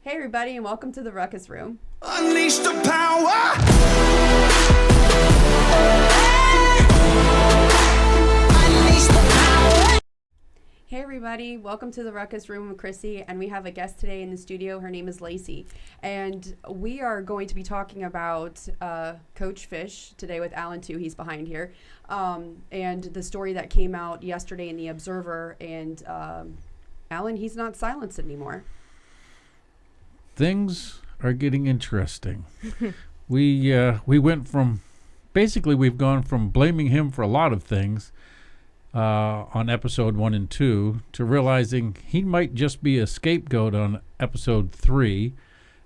Hey everybody, and welcome to the Ruckus Room. Unleash the power! Unleash the power! Hey everybody, welcome to the Ruckus Room with Chrissy, and we have a guest today in the studio. Her name is Lacey, and we are going to be talking about Coach Fish today with Alan too. He's behind here, and the story that came out yesterday in the Observer. And Alan, he's not silenced anymore. Things are getting interesting. We went from we've gone from blaming him for a lot of things on episode 1 and 2 to realizing he might just be a scapegoat on episode 3,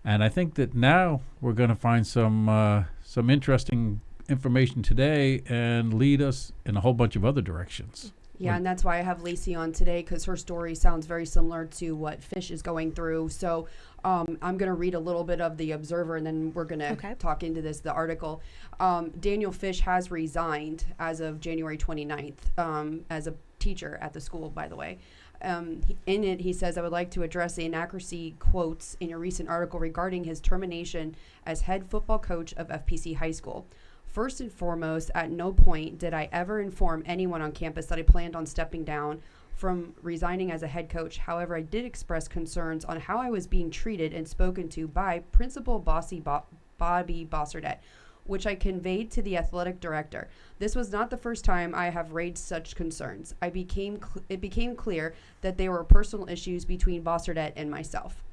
and I think that now we're going to find some interesting information today and lead us in a whole bunch of other directions. Yeah, and that's why I have Lacey on today, because her story sounds very similar to what Fish is going through. So I'm going to read a little bit of the Observer, and then we're going to talk into the article. Daniel Fish has resigned as of January 29th as a teacher at the school, by the way. In it, he says, I would like to address the inaccuracy quotes in your recent article regarding his termination as head football coach of FPC High School. First and foremost, at no point did I ever inform anyone on campus that I planned on stepping down from resigning as a head coach. However, I did express concerns on how I was being treated and spoken to by Principal Bobby Bosserdett, which I conveyed to the athletic director. This was not the first time I have raised such concerns. It became clear that there were personal issues between Bosserdett and myself.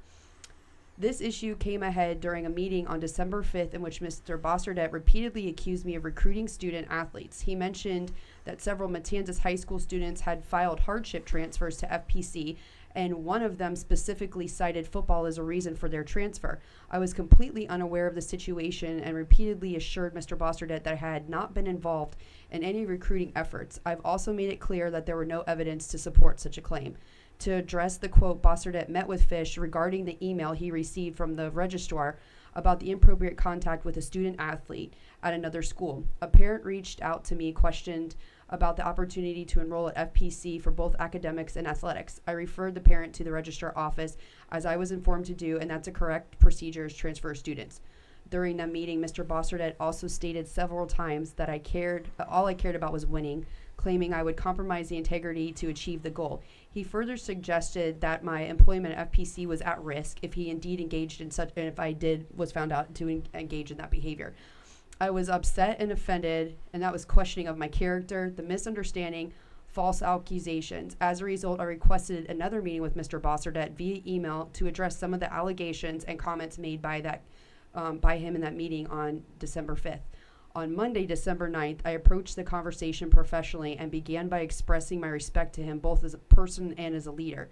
This issue came ahead during a meeting on December 5th in which Mr. Bosserdett repeatedly accused me of recruiting student athletes. He mentioned that several Matanzas high school students had filed hardship transfers to FPC, and one of them specifically cited football as a reason for their transfer. I was completely unaware of the situation and repeatedly assured Mr. Bosserdett that I had not been involved in any recruiting efforts. I've also made it clear that there were no evidence to support such a claim. To address the quote, Bosserdett met with Fish regarding the email he received from the registrar about the inappropriate contact with a student athlete at another school. A parent reached out to me, questioned about the opportunity to enroll at FPC for both academics and athletics. I referred the parent to the registrar office as I was informed to do, and that's a correct procedure to transfer students. During that meeting, Mr. Bosserdett also stated several times that all I cared about was winning, claiming I would compromise the integrity to achieve the goal. He further suggested that my employment at FPC was at risk if he indeed engaged in such, and if I was found out to engage in that behavior. I was upset and offended, and that was questioning of my character, the misunderstanding, false accusations. As a result, I requested another meeting with Mr. Bosserdett via email to address some of the allegations and comments made by him in that meeting on December 5th. On Monday, December 9th, I approached the conversation professionally and began by expressing my respect to him both as a person and as a leader.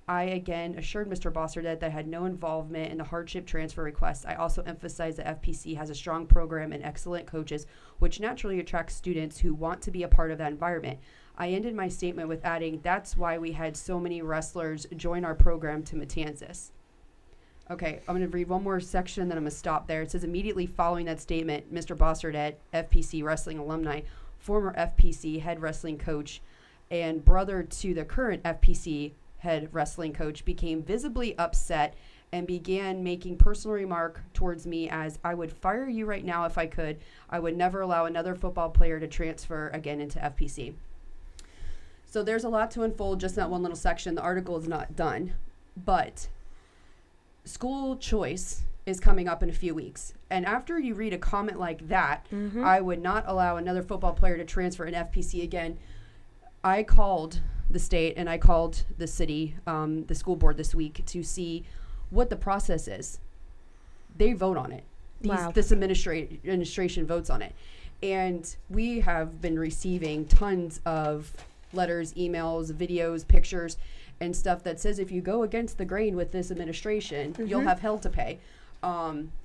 I again assured Mr. Bosserdett that I had no involvement in the hardship transfer request. I also emphasized that FPC has a strong program and excellent coaches, which naturally attracts students who want to be a part of that environment. I ended my statement with adding, that's why we had so many wrestlers join our program to Matanzas. Okay, I'm going to read one more section, then I'm going to stop there. It says, immediately following that statement, Mr. Bosserdett, FPC wrestling alumni, former FPC head wrestling coach, and brother to the current FPC head wrestling coach, became visibly upset and began making personal remark towards me as, I would fire you right now if I could. I would never allow another football player to transfer again into FPC. So there's a lot to unfold just in that one little section. The article is not done, but school choice is coming up in a few weeks. And after you read a comment like that, I would not allow another football player to transfer in FPC again. I called the state and I called the city, the school board this week to see what the process is. They vote on it. This administration votes on it. And we have been receiving tons of letters, emails, videos, pictures, and stuff that says if you go against the grain with this administration, you'll have hell to pay.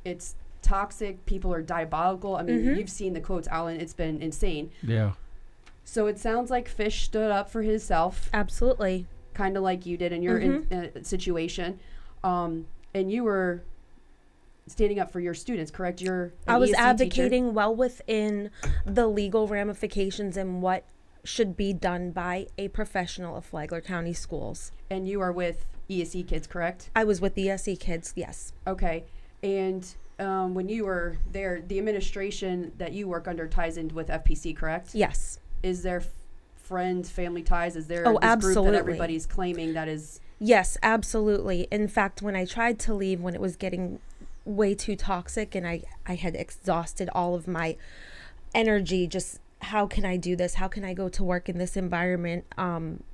It's toxic. People are diabolical. I mean, you've seen the quotes, Alan. It's been insane. Yeah. So it sounds like Fish stood up for himself. Absolutely. Kind of like you did in your situation. And you were standing up for your students, correct? I was ESC advocating teacher. well within the legal ramifications and what should be done by a professional of Flagler County Schools. And you are with ESE kids, correct? I was with the ESE kids, yes. Okay. And when you were there, the administration that you work under ties in with FPC, correct? Yes. Is there friends, family ties? Is there Oh, this absolutely. group that everybody's claiming that is... Yes, absolutely. In fact, when I tried to leave, when it was getting way too toxic and I had exhausted all of my energy, just how can I do this? How can I go to work in this environment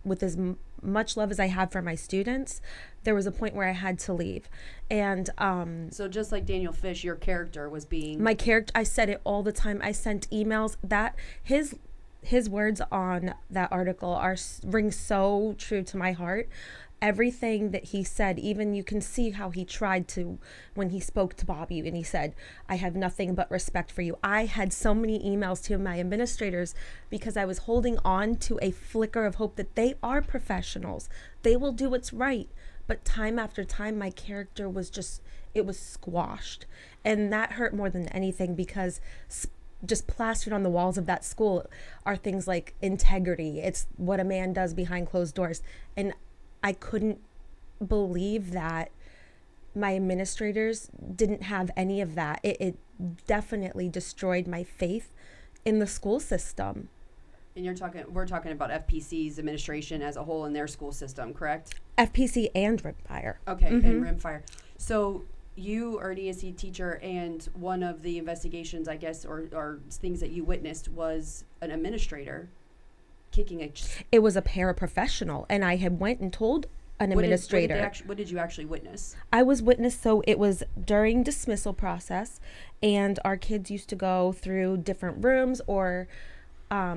with as much love as I have for my students? There was a point where I had to leave. And so just like Daniel Fish, your character was being... My character, I said it all the time. I sent emails that his words on that article ring so true to my heart. Everything that he said, even you can see how he tried to when he spoke to Bobby and he said, I have nothing but respect for you. I had so many emails to my administrators because I was holding on to a flicker of hope that they are professionals. They will do what's right. But time after time, my character was it was squashed. And that hurt more than anything because just plastered on the walls of that school are things like integrity. It's what a man does behind closed doors. And I couldn't believe that my administrators didn't have any of that. It definitely destroyed my faith in the school system. And we're talking about FPC's administration as a whole in their school system, correct? FPC and Rimfire. Okay, and Rimfire. So you are an ESE teacher, and one of the investigations, I guess, or things that you witnessed was an administrator kicking a... It was a paraprofessional, and I had went and told an administrator. What did you actually witness? I was witness, so it was during dismissal process, and our kids used to go through different rooms or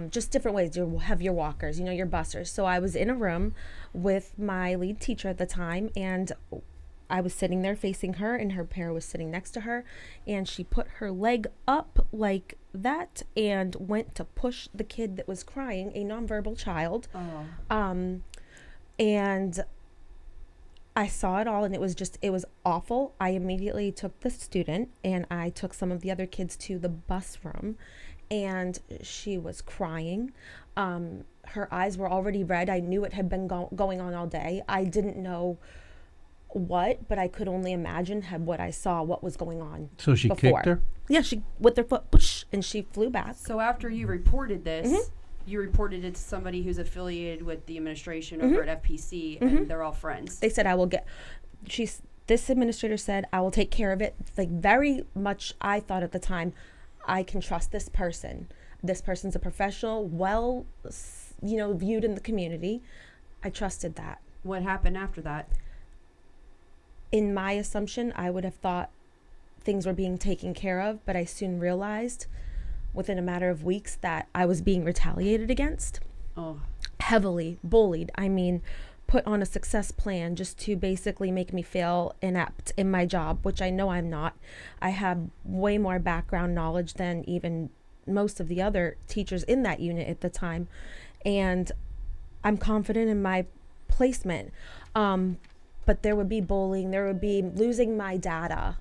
just different ways. You have your walkers, your bussers. So I was in a room with my lead teacher at the time, and I was sitting there facing her, and her para was sitting next to her, and she put her leg up like that and went to push the kid that was crying, a nonverbal child. And I saw it all, and it was awful. I immediately took the student, and I took some of the other kids to the bus room, and she was crying. Her eyes were already red. I knew it had been going on all day. I didn't know what, but I could only imagine what I saw, what was going on. So she before. kicked her? Yeah, she with her foot, push, and she flew back. So after you reported this, you reported it to somebody who's affiliated with the administration over at FPC, and they're all friends. They said, this administrator said, I will take care of it. Like, very much, I thought at the time, I can trust this person. This person's a professional, well, viewed in the community. I trusted that. What happened after that? In my assumption, I would have thought things were being taken care of, but I soon realized within a matter of weeks that I was being retaliated against. Oh. Heavily bullied. I mean, put on a success plan just to basically make me feel inept in my job, which I know I'm not. I have way more background knowledge than even most of the other teachers in that unit at the time. And I'm confident in my placement. But there would be bullying, there would be losing my data,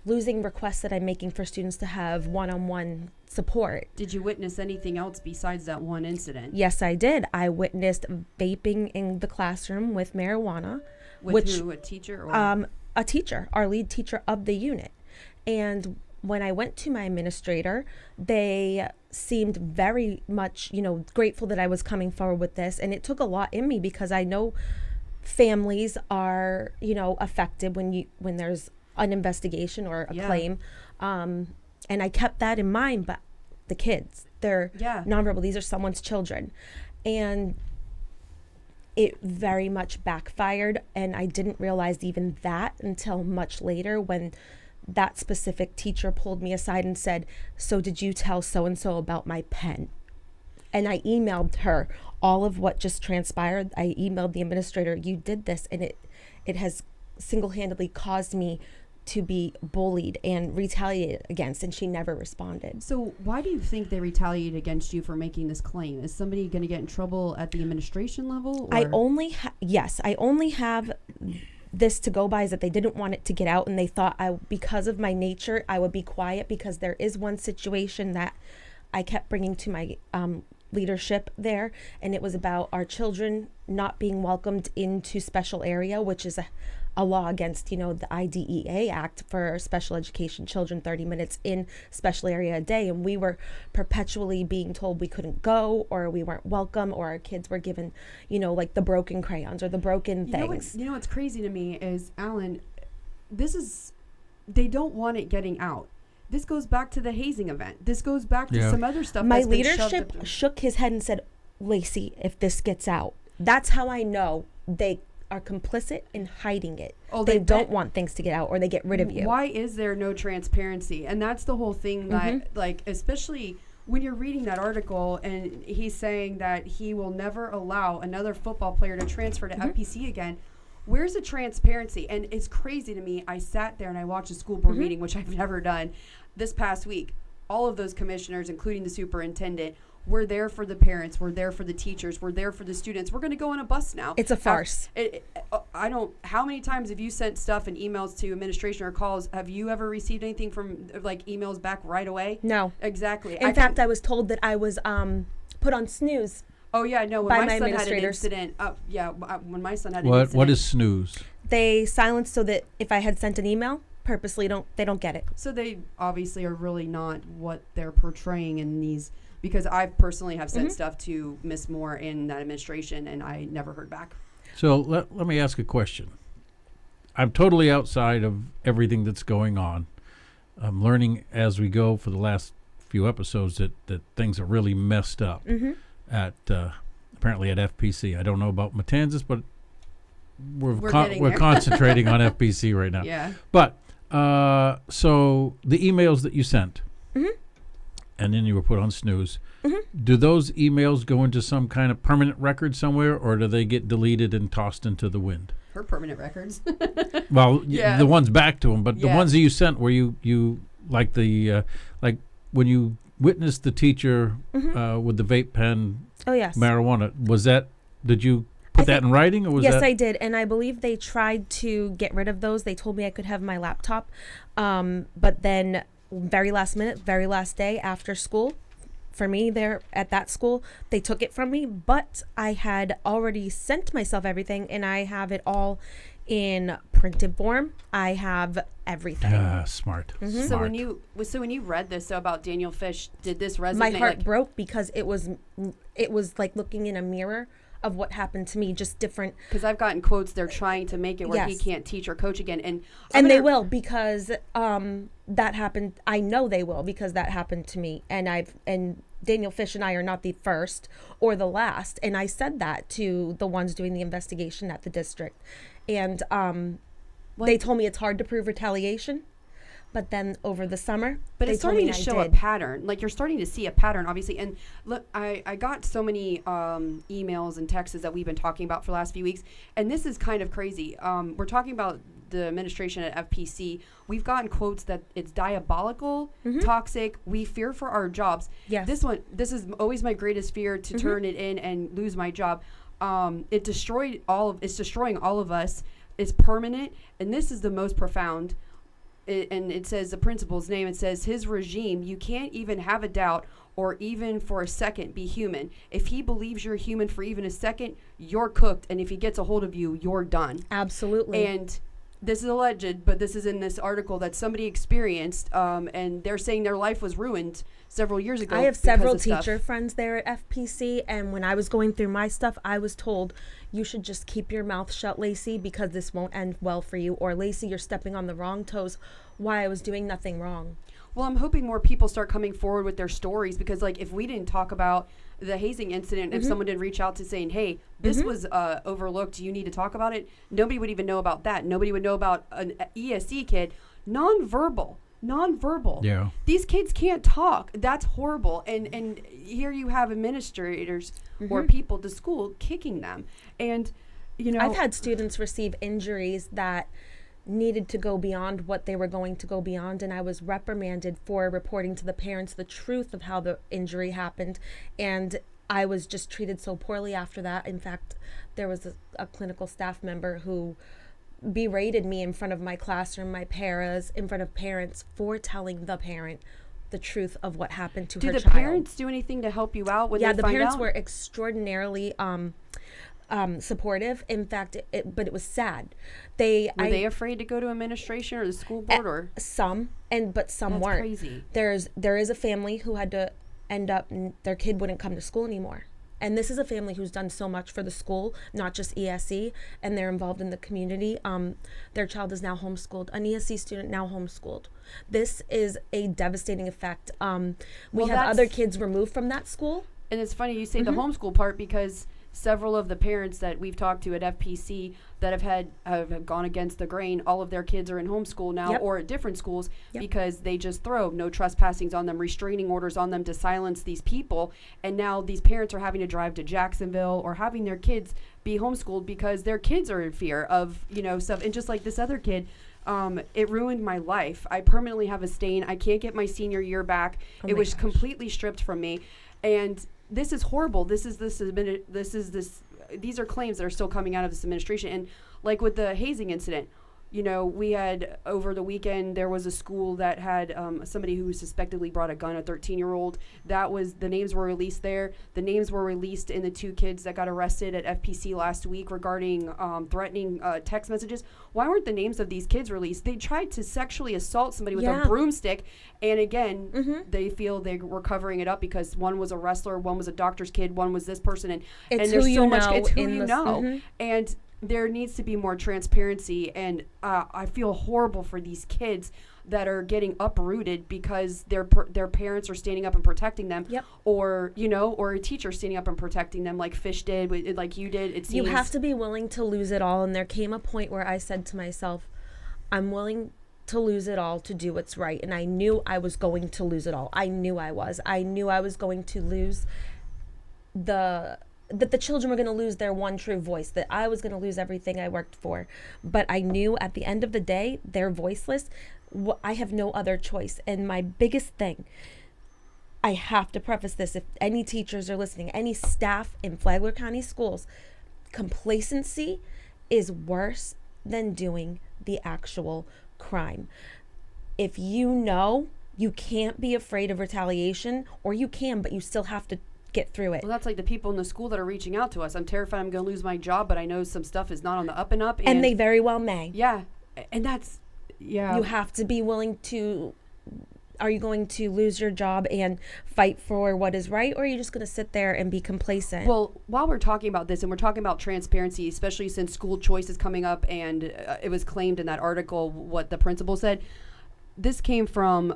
losing requests that I'm making for students to have one-on-one support. Did you witness anything else besides that one incident? Yes, I did. I witnessed vaping in the classroom with marijuana. With who, a teacher? Or? A teacher, our lead teacher of the unit. And when I went to my administrator, they seemed very much, grateful that I was coming forward with this. And it took a lot in me because I know families are, affected when there's an investigation or a claim. And I kept that in mind, but the kids, they're nonverbal. These are someone's children. And it very much backfired. And I didn't realize even that until much later when that specific teacher pulled me aside and said, so did you tell so-and-so about my pen? And I emailed her all of what just transpired. I emailed the administrator, you did this, and it has single-handedly caused me to be bullied and retaliated against, and she never responded. So why do you think they retaliated against you for making this claim? Is somebody going to get in trouble at the administration level? Or? I only have this to go by is that they didn't want it to get out, and they thought because of my nature, I would be quiet because there is one situation that I kept bringing to my leadership there, and it was about our children not being welcomed into special area, which is a law against, the IDEA Act for special education children, 30 minutes in special area a day. And we were perpetually being told we couldn't go, or we weren't welcome, or our kids were given, like the broken crayons or the broken things. You know what's crazy to me is, Alan, they don't want it getting out. This goes back to the hazing event. This goes back to some other stuff. My leadership shook his head and said, Lacey, if this gets out, that's how I know they are complicit in hiding it. Oh, they don't want things to get out, or they get rid of you. Why is there no transparency? And that's the whole thing that, like, especially when you're reading that article and he's saying that he will never allow another football player to transfer to FPC again. Where's the transparency? And it's crazy to me. I sat there and I watched a school board meeting, which I've never done, this past week. All of those commissioners, including the superintendent, we're there for the parents. We're there for the teachers. We're there for the students. We're going to go on a bus now. It's a farce. How many times have you sent stuff and emails to administration or calls? Have you ever received anything from like emails back right away? No. Exactly. In fact, I was told that I was put on snooze. Oh, yeah. No, when my son had an incident. When my son had an incident. What is snooze? They silenced so that if I had sent an email, purposely they don't get it. So they obviously are really not what they're portraying in these. Because I personally have sent stuff to Miss Moore in that administration, and I never heard back. So let me ask a question. I'm totally outside of everything that's going on. I'm learning as we go for the last few episodes that things are really messed up at apparently at FPC. I don't know about Matanzas, but we're concentrating on FPC right now. Yeah. But so the emails that you sent. And then you were put on snooze. Do those emails go into some kind of permanent record somewhere, or do they get deleted and tossed into the wind? Her permanent records. Well, the ones back to them, but the ones that you sent where you like the like when you witnessed the teacher with the vape pen, marijuana, did you put that in writing, or was yes, that? I did, and I believe they tried to get rid of those. They told me I could have my laptop, but then very last minute, very last day after school, for me there at that school, they took it from me, but I had already sent myself everything, and I have it all in printed form. I have everything. Smart. So when you read this about Daniel Fish, did this resonate? My heart broke because it was like looking in a mirror of what happened to me, just different. Because I've gotten quotes, they're trying to make it where he can't teach or coach again, and they will, because that happened. I know they will, because that happened to me, and Daniel Fish and I are not the first or the last, and I said that to the ones doing the investigation at the district, and they told me it's hard to prove retaliation. But then over the summer, but it's starting to show a pattern. Like, you're starting to see a pattern, obviously. And look, I got so many emails and texts that we've been talking about for the last few weeks, and this is kind of crazy. We're talking about the administration at FPC. We've gotten quotes that it's diabolical, toxic. We fear for our jobs. Yes. This is always my greatest fear, to turn it in and lose my job. It's destroying all of us. It's permanent, and this is the most profound. And it says the principal's name. It says his regime. You can't even have a doubt or even for a second be human. If he believes you're human for even a second, you're cooked. And if he gets a hold of you, you're done. Absolutely. And this is alleged, but this is in this article that somebody experienced, and they're saying their life was ruined several years ago. I have several teacher friends there at FPC, and when I was going through my stuff, I was told, you should just keep your mouth shut, Lacey, because this won't end well for you. Or, Lacey, you're stepping on the wrong toes. Why? I was doing nothing wrong. Well, I'm hoping more people start coming forward with their stories, because, like, if we didn't talk about the hazing incident, if someone didn't reach out to saying, hey, this was overlooked, you need to talk about it, nobody would even know about that. Nobody would know about an ESE kid. Nonverbal. Yeah. These kids can't talk. That's horrible. And here you have administrators or people to school kicking them. And, you know, I've had students receive injuries that needed to go beyond what they were going to go beyond, and I was reprimanded for reporting to the parents the truth of how the injury happened, and I was just treated so poorly after that. In fact, there was a clinical staff member who berated me in front of my classroom, my paras, in front of parents, for telling the parent the truth of what happened to Do her the child. parents do anything to help you out when Yeah, they the find parents out? were extraordinarily supportive. In fact, but it was sad. Were they afraid to go to administration or the school board, or some, but some That's weren't. crazy. There is a family who had to end up, their kid wouldn't come to school anymore. And this is a family who's done so much for the school, not just ESE, and they're involved in the community. Their child is now homeschooled, an ESE student now homeschooled. This is a devastating effect. We have other kids removed from that school. And it's funny you say the homeschool part, because several of the parents that we've talked to at FPC that have gone against the grain, all of their kids are in homeschool now or at different schools because they just throw no trespassings on them, restraining orders on them to silence these people. And now these parents are having to drive to Jacksonville or having their kids be homeschooled because their kids are in fear of, stuff. And just like this other kid, it ruined my life. I permanently have a stain. I can't get my senior year back. It was completely stripped from me. And this is horrible. These are claims that are still coming out of this administration. And like with the hazing incident, we had over the weekend, there was a school that had somebody who suspectedly brought a gun, a 13-year-old. The names were released there. The names were released in the 2 kids that got arrested at FPC last week regarding threatening text messages. Why weren't the names of these kids released? They tried to sexually assault somebody with a broomstick. And again, they feel they were covering it up because one was a wrestler, one was a doctor's kid, one was this person. And there's so much, it's who you know. And there needs to be more transparency, and I feel horrible for these kids that are getting uprooted because their parents are standing up and protecting them, or a teacher standing up and protecting them, like Fish did, like you did. It seems you have to be willing to lose it all, and there came a point where I said to myself, I'm willing to lose it all to do what's right, and I knew I was going to lose it all. I knew I was going to lose that the children were going to lose their one true voice, that I was going to lose everything I worked for. But I knew at the end of the day, they're voiceless. I have no other choice. And my biggest thing, I have to preface this, if any teachers are listening, any staff in Flagler County schools, complacency is worse than doing the actual crime. If you can't be afraid of retaliation, or you can, but you still have to get through it. Well, that's like the people in the school that are reaching out to us. I'm terrified I'm going to lose my job, but I know some stuff is not on the up and up. And they very well may. Yeah. And that's, You have to be willing to, are you going to lose your job and fight for what is right, or are you just going to sit there and be complacent? Well, while we're talking about this, and we're talking about transparency, especially since school choice is coming up, and it was claimed in that article what the principal said. This came from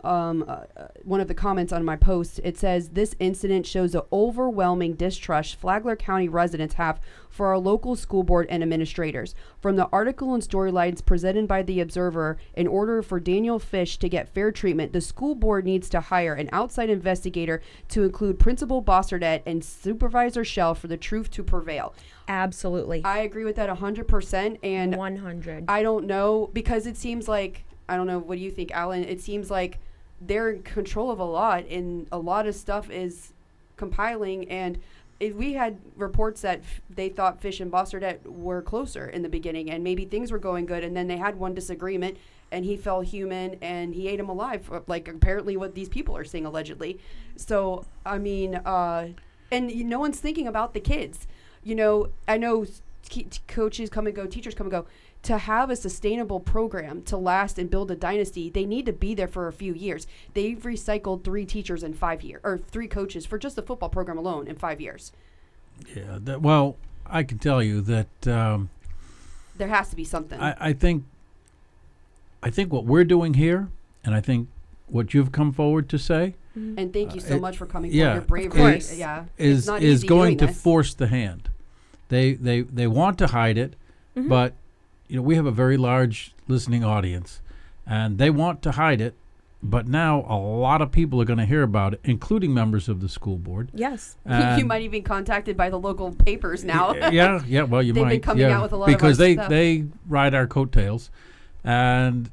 one of the comments on my post. It says, this incident shows the overwhelming distrust Flagler County residents have for our local school board and administrators. From the article and storylines presented by the Observer, in order for Daniel Fish to get fair treatment, the school board needs to hire an outside investigator to include Principal Bossardette and Supervisor Shell for the truth to prevail. Absolutely. I agree with that 100%. And 100. I don't know, because it seems like, I don't know, what do you think, Alan? It seems like they're in control of a lot, and a lot of stuff is compiling. And we had reports that they thought Fish and Bossardette were closer in the beginning, and maybe things were going good, and then they had one disagreement, and he fell human, and he ate him alive, like apparently what these people are saying allegedly. So, I mean, and no one's thinking about the kids. I know coaches come and go, teachers come and go. To have a sustainable program to last and build a dynasty, they need to be there for a few years. They've recycled 3 teachers in 5 years, or 3 coaches for just the football program alone in 5 years. Yeah, well, I can tell you that there has to be something. I think what we're doing here, and I think what you've come forward to say, and thank you so much for coming forward. Your bravery, is going to force the hand. They want to hide it, but we have a very large listening audience, and they want to hide it. But now a lot of people are going to hear about it, including members of the school board. Yes. You might even be contacted by the local papers now. Yeah. Well, you They've might. Been coming out with a lot because of stuff. they ride our coattails, and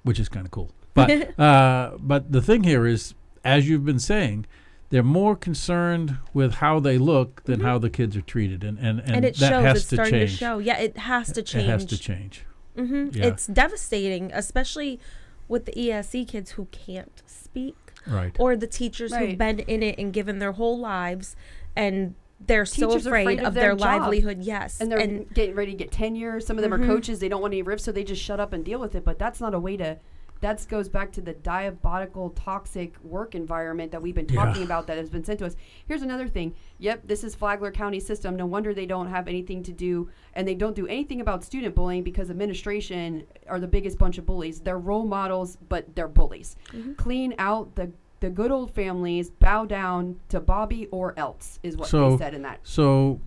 which is kind of cool. But but the thing here is, as you've been saying, they're more concerned with how they look than how the kids are treated, and it that shows. has It's to starting change. to show. Yeah, it has to change. It has to change. Yeah. It's devastating, especially with the ESE kids who can't speak, Right. or the teachers Right. who've been in it and given their whole lives, and they're so Teachers are afraid of their job. livelihood. Yes, And they're getting ready to get tenure. Some of them are coaches. They don't want any rifts, so they just shut up and deal with it. But that's not a way to. That goes back to the diabolical, toxic work environment that we've been talking about that has been sent to us. Here's another thing. Yep, this is Flagler County system. No wonder they don't have anything to do, and they don't do anything about student bullying because administration are the biggest bunch of bullies. They're role models, but they're bullies. Clean out the good old families, bow down to Bobby or else, is what they said in that. So,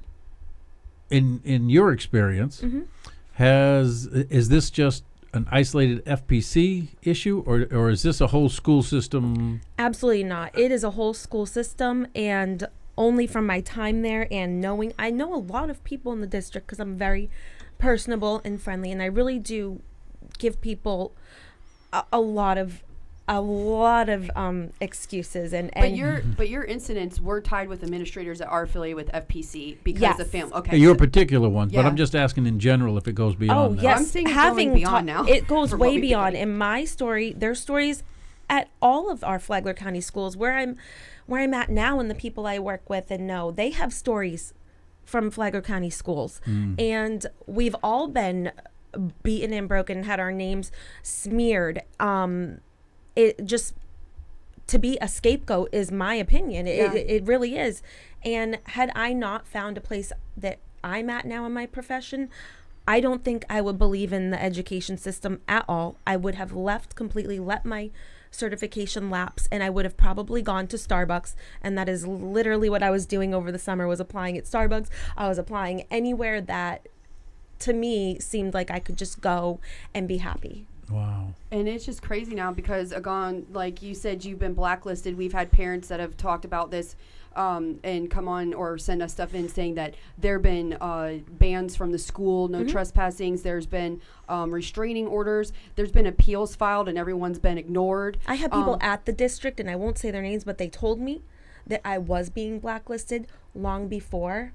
in your experience, is this just an isolated FPC issue, or is this a whole school system? absolutely not. It is a whole school system, and only from my time there and knowing, I know a lot of people in the district because I'm very personable and friendly, and I really do give people a lot of excuses and But your incidents were tied with administrators that are affiliated with FPC because Yes. the family. Okay, Your particular ones, but Yeah. I'm just asking in general if it goes oh beyond that. I'm yes, saying it's having going beyond now it goes from what way we've been beyond. getting. In my story, there's stories at all of our Flagler County schools where I'm at now, and the people I work with and know, they have stories from Flagler County schools, and we've all been beaten and broken, had our names smeared. It just, to be a scapegoat is my opinion. It really is. And had I not found a place that I'm at now in my profession, I don't think I would believe in the education system at all. I would have left completely, let my certification lapse, and I would have probably gone to Starbucks. And that is literally what I was doing over the summer, was applying at Starbucks. I was applying anywhere that to me seemed like I could just go and be happy. Wow. And it's just crazy now because, again, like you said, you've been blacklisted. We've had parents that have talked about this and come on or send us stuff in saying that there have been bans from the school, no trespassings. There's been restraining orders. There's been appeals filed, and everyone's been ignored. I had people at the district, and I won't say their names, but they told me that I was being blacklisted long before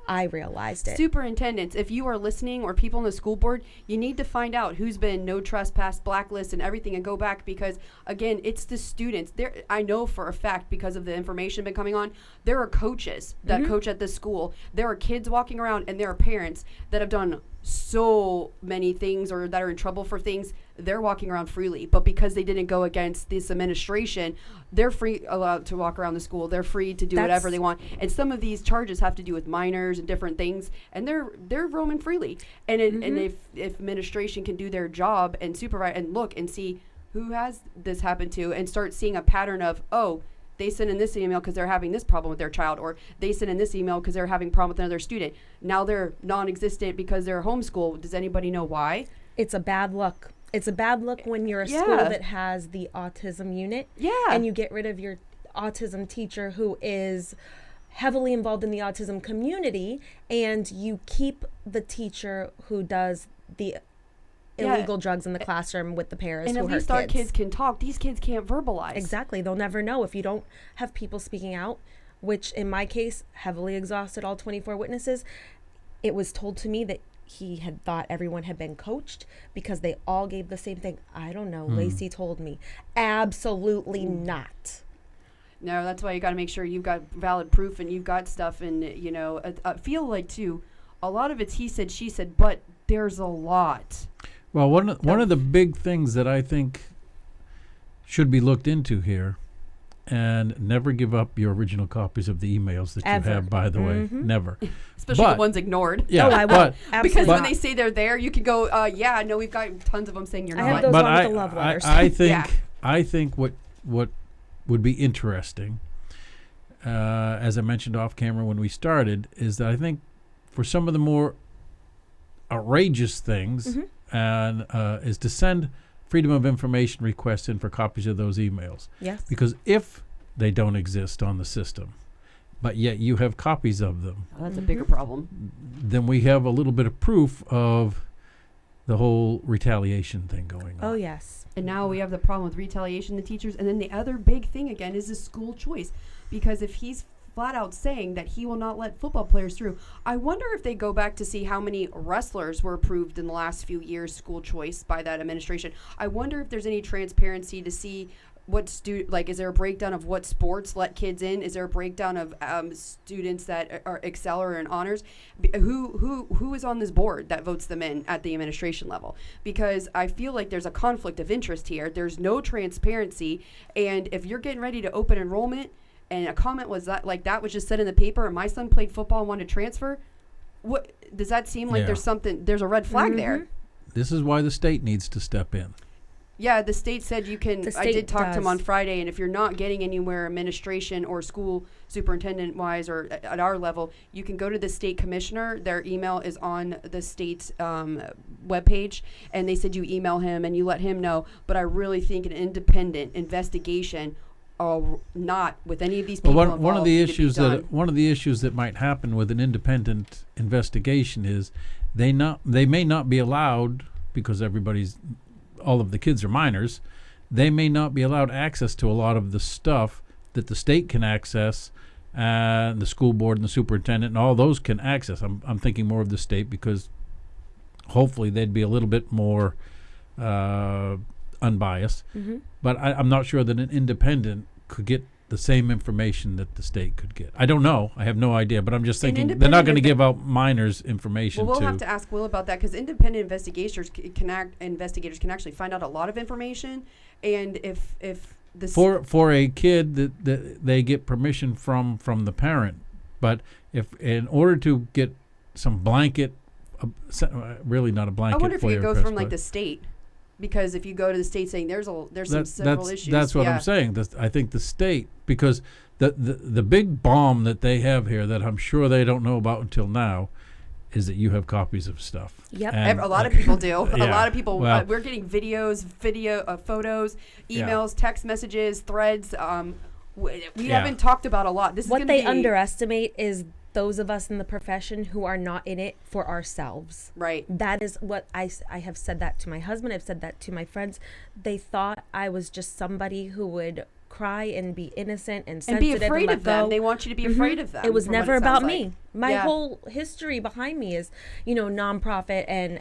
I realized it. Superintendents, if you are listening, or people on the school board, you need to find out who's been no trespass, blacklist, and everything, and go back because, again, it's the students. I know for a fact, because of the information been coming on, there are coaches that coach at this school. There are kids walking around, and there are parents that have done so many things or that are in trouble for things. They're walking around freely, but because they didn't go against this administration, they're allowed to walk aroad the school. They're free to do whatever they want. And some of these charges have to do with minors and different things, and they're roaming freely. And and if administration can do their job and supervise and look and see who has this happened to, and start seeing a pattern of, oh, they sent in this email because they're having this problem with their child, or they sent in this email because they're having a problem with another student. Now they're non-existent because they're homeschooled. Does anybody know why? It's a bad look. It's a bad look when you're a school that has the autism unit. Yeah. And you get rid of your autism teacher who is heavily involved in the autism community, and you keep the teacher who does the illegal drugs in the classroom with the parents and who at hurt least our kids can talk. These kids can't verbalize. Exactly. They'll never know if you don't have people speaking out, which in my case heavily exhausted all 24 witnesses. It was told to me that he had thought everyone had been coached because they all gave the same thing. I don't know. Lacey told me. Absolutely not. No, that's why you got to make sure you've got valid proof and you've got stuff. And, you know, I feel like, too, a lot of it's he said, she said, but there's a lot. Well, one of the big things that I think should be looked into here, and never give up your original copies of the emails that you have, by the way. Never. Especially the ones ignored. Yeah, I will. Because when they say they're there, you can go, yeah, no, we've got tons of them saying you're I not. have those but on with the love letters. I think what would be interesting, as I mentioned off camera when we started, is that I think for some of the more outrageous things, and is to send Freedom of Information requests in for copies of those emails. Yes. Because if they don't exist on the system, but yet you have copies of them, That's a bigger problem. then we have a little bit of proof of the whole retaliation thing going on. Oh, yes. And now we have the problem with retaliation, the teachers. And then the other big thing, again, is the school choice. Because if he's flat out saying that he will not let football players through. I wonder if they go back to see how many wrestlers were approved in the last few years school choice by that administration. I wonder if there's any transparency to see what is there a breakdown of what sports let kids in? Is there a breakdown of students that are excel or in honors? Who is on this board that votes them in at the administration level? Because I feel like there's a conflict of interest here. There's no transparency, and if you're getting ready to open enrollment and a comment was that that was just said in the paper and my son played football and wanted to transfer, what does that seem like? There's a red flag there. This is why the state needs to step in. Yeah, the state said you can. I did talk to him on Friday, and if you're not getting anywhere administration or school superintendent wise or at our level, you can go to the state commissioner. Their email is on the state's webpage, and they said you email him and you let him know. But I really think an independent investigation, not with any of these people involved, one of the issues that might happen with an independent investigation is they may not be allowed, because all of the kids are minors, they may not be allowed access to a lot of the stuff that the state can access, and the school board and the superintendent and all those can access. I'm thinking more of the state, because hopefully they'd be a little bit more unbiased. Mm-hmm. But I'm not sure that an independent could get the same information that the state could get. I don't know. I have no idea. But I'm just thinking they're not going to give out minors information. Well, we'll have to ask Will about that, because independent investigators can actually find out a lot of information. And if the for a kid that they get permission from the parent, but if in order to get some blanket, really not a blanket. I wonder if you could go from the state. Because if you go to the state saying there's some several issues. That's what I'm saying. I think the state, because the big bomb that they have here that I'm sure they don't know about until now is that you have copies of stuff. Yep. A lot of people do. A lot of people, we're getting videos, photos, emails, text messages, threads. We haven't talked about a lot. What they underestimate is those of us in the profession who are not in it for ourselves. Right. That is what I have said that to my husband. I've said that to my friends. They thought I was just somebody who would cry and be innocent and sensitive and be afraid of them. They want you to be afraid of them. It was never about me. My whole history behind me is, nonprofit and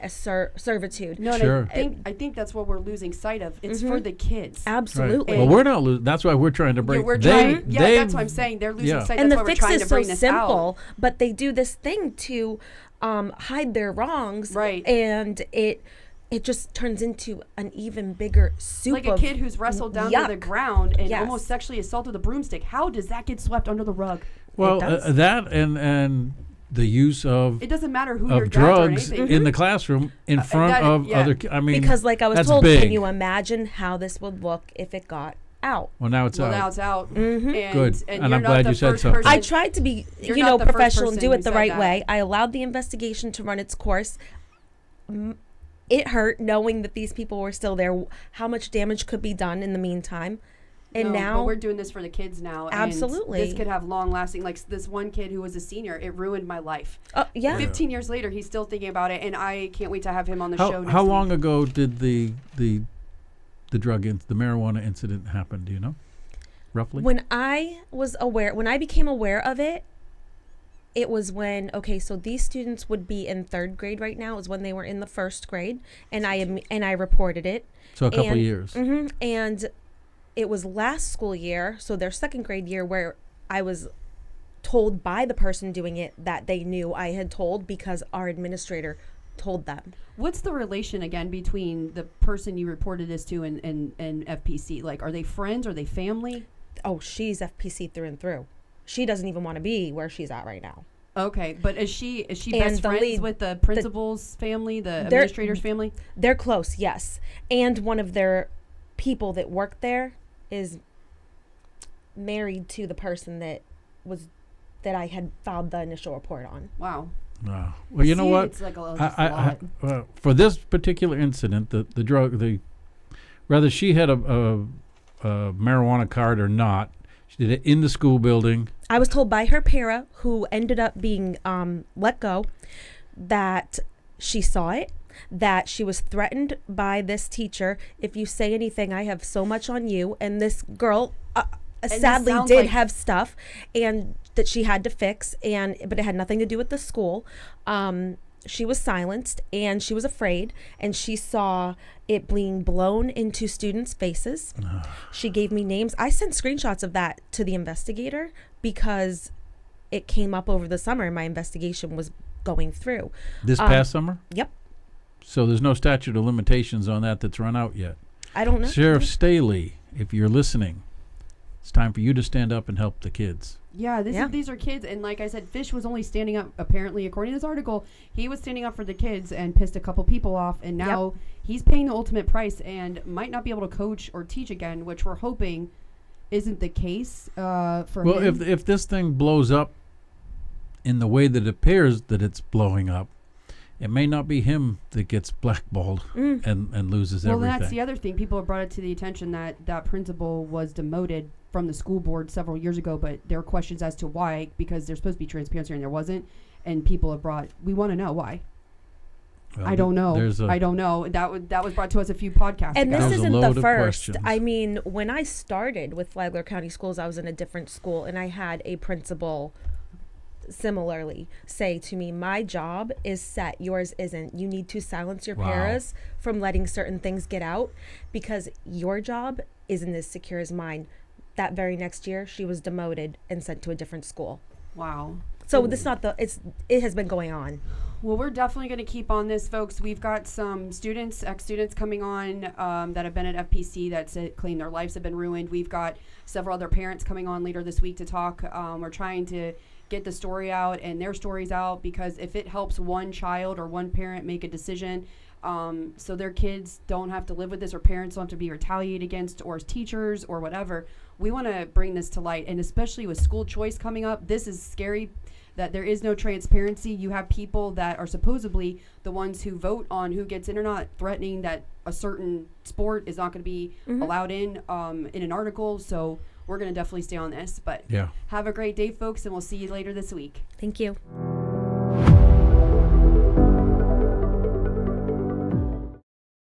servitude. No, sure. I think that's what we're losing sight of. It's for the kids. Absolutely. Right. Well, we're not losing. That's why we're trying to bring. That's what I'm saying. They're losing sight. And that's the why fix we're trying is to bring so this simple, out. but they do this thing to hide their wrongs. Right. And it just turns into an even bigger soup. Like a kid who's wrestled down to the ground and almost sexually assaulted with a broomstick. How does that get swept under the rug? Well, that and the use of it doesn't matter who your drugs in the classroom in front of other. I mean, because like I was told, big. can you imagine how this would look if it got out? Well, now it's out. Now it's out. Mm-hmm. Good. And I'm glad you said so. I tried to be, professional and do it the right way. I allowed the investigation to run its course. It hurt knowing that these people were still there. How much damage could be done in the meantime? And now but we're doing this for the kids now. Absolutely. And this could have long lasting, like this one kid who was a senior, it ruined my life. 15 years later, he's still thinking about it, and I can't wait to have him on the show next How long ago did the marijuana incident happen? Do you know? Roughly? When I became aware of it, it was when, so these students would be in third grade right now, is when they were in the first grade, and I reported it. So a couple of years. Mm-hmm, and it was last school year, so their second grade year, where I was told by the person doing it that they knew I had told because our administrator told them. What's the relation again between the person you reported this to and FPC? Like, are they friends? Are they family? Oh, she's FPC through and through. She doesn't even want to be where she's at right now. Okay, but is she best friends with the principal's family, the administrator's family? They're close, yes. And one of their people that worked there is married to the person that I had filed the initial report on. Wow. Well, you know what? It's like a lot. For this particular incident, whether she had a marijuana card or not, she did it in the school building. I was told by her para, who ended up being let go, that she saw it, that she was threatened by this teacher. If you say anything, I have so much on you. And this girl sadly did have stuff, and that she had to fix, but it had nothing to do with the school. She was silenced and she was afraid, and she saw it being blown into students' faces. She gave me names. I sent screenshots of that to the investigator because it came up over the summer. My investigation was going through. This past summer? Yep. So there's no statute of limitations on that's run out yet. I don't know. Sheriff Staley, if you're listening, it's time for you to stand up and help the kids. Yeah, these are kids, and like I said, Fish was only standing up, apparently, according to this article, he was standing up for the kids and pissed a couple people off, and now he's paying the ultimate price and might not be able to coach or teach again, which we're hoping isn't the case for him. Well, if this thing blows up in the way that it appears that it's blowing up, it may not be him that gets blackballed and loses everything. Well, that's the other thing. People have brought it to the attention that principal was demoted from the school board several years ago, but there are questions as to why, because there's supposed to be transparency and there wasn't, and people have we want to know why. Well, I don't know. I don't know. That was brought to us a few podcasts and ago. this isn't the first. I mean, when I started with Flagler County Schools, I was in a different school, and I had a principal similarly say to me, my job is set, yours isn't. You need to silence your paras from letting certain things get out because your job isn't as secure as mine. That very next year, she was demoted and sent to a different school. Wow. So it has been going on. Well, we're definitely going to keep on this, folks. We've got some ex-students coming on that have been at FPC that claim their lives have been ruined. We've got several other parents coming on later this week to talk. We're trying to get the story out and their stories out, because if it helps one child or one parent make a decision so their kids don't have to live with this, or parents don't have to be retaliated against, or as teachers or whatever, we want to bring this to light. And especially with school choice coming up, this is scary that there is no transparency. You have people that are supposedly the ones who vote on who gets in or not, threatening that a certain sport is not going to be allowed in an article. So we're going to definitely stay on this. But have a great day, folks, and we'll see you later this week. Thank you.